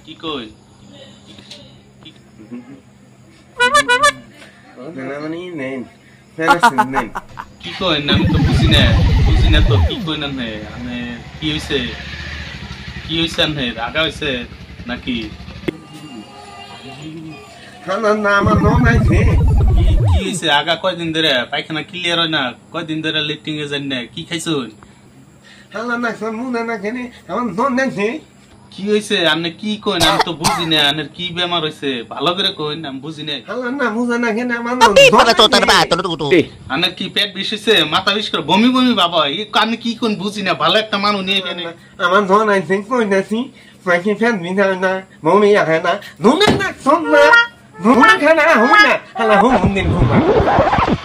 কি কই কি কই না আমি তো বুঝি না তো কি কই না আমি কি হইছে আমি রাগা হইছে নাকি কি হইছে আগা কয়দিন ধরে পায়খানা ক্লিয়ার হয় না কয়দিন ধরে লিফটিং এ যান না কি খাইছুন কি হইছে আপনি কি কইন আমি তো বুঝি না আনের কি বেমার হইছে ভালো করে কইন আমি বুঝি না আনের কি পেট বিষ হইছে মাথা বিষ করে বমি বমি বাবা এই আমি কি কোন বুঝি না ভালো একটা মানুষ নিয়ে এখানে আমার ধন আইছে কই নাছি ফাঁকি ফ্যান বিনা না মমি আহে না নুনে না সন্না নুনে খানা হুই না হালা হুম দিন হুম